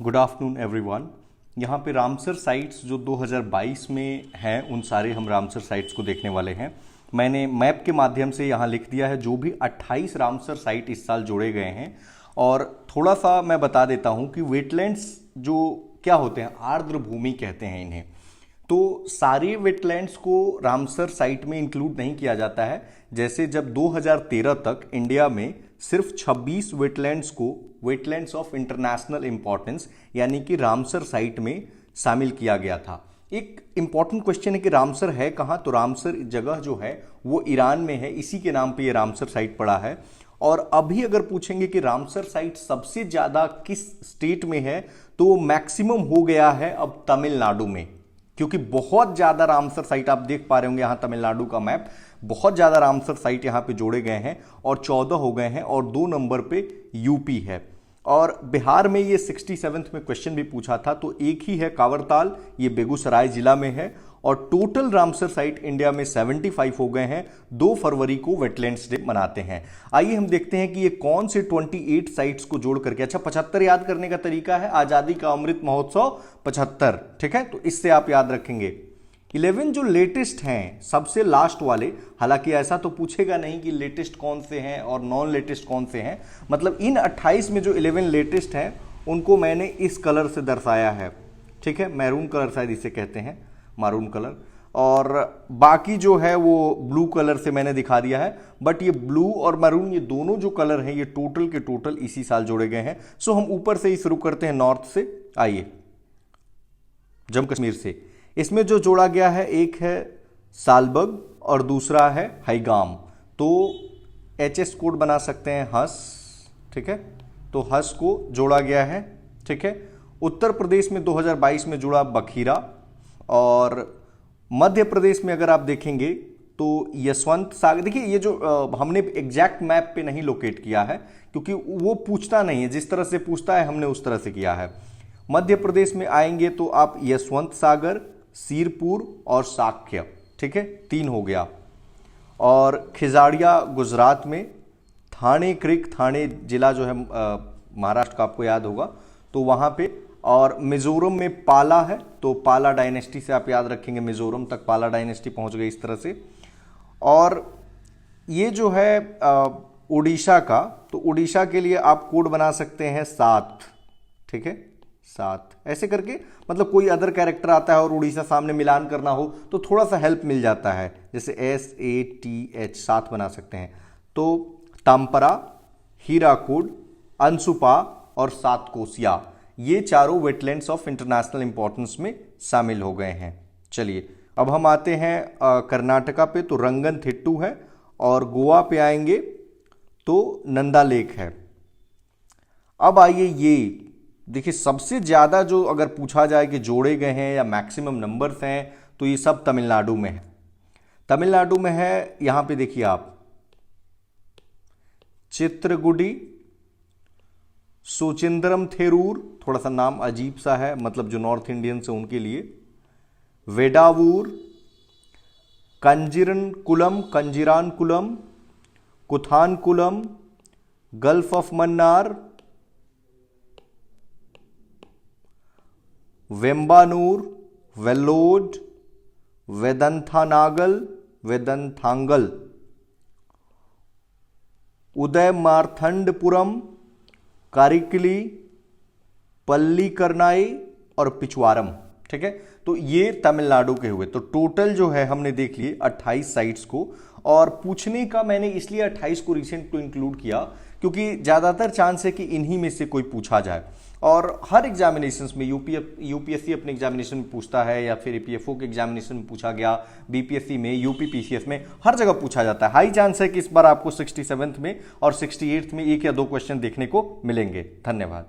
Good afternoon everyone. यहाँ पे Ramsar sites जो 2022 में हैं उन सारे हम रामसर साइट्स को देखने वाले हैं। मैंने मैप के माध्यम से यहाँ लिख दिया है जो भी 28 रामसर साइट इस साल जोड़े गए हैं। और थोड़ा सा मैं बता देता हूँ कि वेटलैंड्स जो क्या होते हैं, आर्द्र भूमि कहते हैं इन्हें। तो सारे वेटलैंड्स को रामसर साइट में इंक्लूड नहीं किया जाता है। जैसे जब 2013 तक इंडिया में सिर्फ 26 वेटलैंड्स को वेटलैंड्स ऑफ इंटरनेशनल इंपॉर्टेंस यानी कि रामसर साइट में शामिल किया गया था। एक इंपॉर्टेंट क्वेश्चन है कि रामसर है कहाँ, तो रामसर जगह जो है वो ईरान में है, इसी के नाम पे ये रामसर साइट पड़ा है। और अभी अगर पूछेंगे कि रामसर साइट सबसे ज्यादा किस स्टेट में है, तो वो मैक्सिमम हो गया है अब तमिलनाडु में, क्योंकि बहुत ज्यादा रामसर साइट आप देख पा रहे होंगे यहाँ तमिलनाडु का मैप, बहुत ज्यादा रामसर साइट यहाँ पे जोड़े गए हैं और 14 हो गए हैं और 2 नंबर पे यूपी है। और बिहार में ये 67th में क्वेश्चन भी पूछा था, तो एक ही है कांवरताल, ये बेगूसराय जिला में है। और टोटल रामसर साइट इंडिया में 75 हो गए हैं। 2 फरवरी को वेटलैंड्स डे मनाते हैं। आइए हम देखते हैं कि ये कौन से 28 साइट्स को जोड़ करके, अच्छा 75 याद करने का तरीका है आजादी का अमृत महोत्सव 75, ठीक है, तो इससे आप याद रखेंगे। 11 जो लेटेस्ट हैं, सबसे लास्ट वाले, हालांकि ऐसा तो पूछेगा नहीं कि लेटेस्ट कौन से हैं और नॉन लेटेस्ट कौन से हैं, मतलब इन 28 में जो 11 लेटेस्ट हैं उनको मैंने इस कलर से दर्शाया है, ठीक है, मैरून कलर शायद इसे कहते हैं, मारून कलर। और बाकी जो है वो ब्लू कलर से मैंने दिखा दिया है। बट ये ब्लू और मैरून, ये दोनों जो कलर हैं ये टोटल के टोटल इसी साल जोड़े गए हैं। सो हम ऊपर से ही शुरू करते हैं, नॉर्थ से। आइए, जम्मू कश्मीर से इसमें जो जोड़ा गया है, एक है सालबग और दूसरा है हैगाम। तो एचएस कोड बना सकते हैं हस, ठीक है, तो हस को जोड़ा गया है, ठीक है। उत्तर प्रदेश में 2022 में जुड़ा बखीरा। और मध्य प्रदेश में अगर आप देखेंगे तो यशवंत सागर। देखिए ये जो हमने एग्जैक्ट मैप पे नहीं लोकेट किया है क्योंकि वो पूछता नहीं है, जिस तरह से पूछता है हमने उस तरह से किया है। मध्य प्रदेश में आएंगे तो आप यशवंत सागर, सीरपुर और साक्य, ठीक है, 3 हो गया। और खिजाड़िया गुजरात में, थाने क्रिक, थाने जिला जो है महाराष्ट्र का, आपको याद होगा, तो वहां पे। और मिजोरम में पाला है, तो पाला डायनेस्टी से आप याद रखेंगे, मिजोरम तक पाला डायनेस्टी पहुंच गई इस तरह से। और ये जो है उड़ीसा का, तो उड़ीसा के लिए आप कोड बना सकते हैं 7, ठीक है, 7 ऐसे करके, मतलब कोई अदर कैरेक्टर आता है और उड़ीसा सामने मिलान करना हो तो थोड़ा सा हेल्प मिल जाता है, जैसे SATH 7 बना सकते हैं। तो तामपरा, हीराकुड, अंसुपा और सातकोसिया, ये चारों वेटलैंड्स ऑफ इंटरनेशनल इंपॉर्टेंस में शामिल हो गए हैं। चलिए अब हम आते हैं कर्नाटका पे, तो रंगनथिट्टू है। और गोवा पे आएंगे तो नंदा लेक है। अब आइए, ये देखिए सबसे ज्यादा जो अगर पूछा जाए कि जोड़े गए हैं या मैक्सिमम नंबर्स हैं, तो ये सब तमिलनाडु में है। तमिलनाडु में है, यहां पे देखिए आप, चित्रगुडी, सुचिंद्रम थेरूर, थोड़ा सा नाम अजीब सा है, मतलब जो नॉर्थ इंडियंस है उनके लिए, वेडावूर, कंजीरानकुलम, कुथानकुलम, गल्फ ऑफ मन्नार, वेम्बानूर, वेल्लोड, वेदंथांगल, उदयमार्थंडपुरम, कारिकली, पल्लीकरनाई और पिचवारम, ठीक है। तो ये तमिलनाडु के हुए। तो टोटल जो है हमने देख लिए 28 साइट्स को। और पूछने का मैंने इसलिए 28 को रिसेंट को इंक्लूड किया क्योंकि ज्यादातर चांस है कि इन्हीं में से कोई पूछा जाए। और हर एग्जामिनेशंस में यूपीएससी अपने एग्जामिनेशन में पूछता है, या फिर ईपीएफओ के एग्जामिनेशन में पूछा गया, बीपीएससी में, यूपीपीसीएस में, हर जगह पूछा जाता है। हाई चांस है कि इस बार आपको 67th में और 68th में 1 या 2 क्वेश्चन देखने को मिलेंगे। धन्यवाद।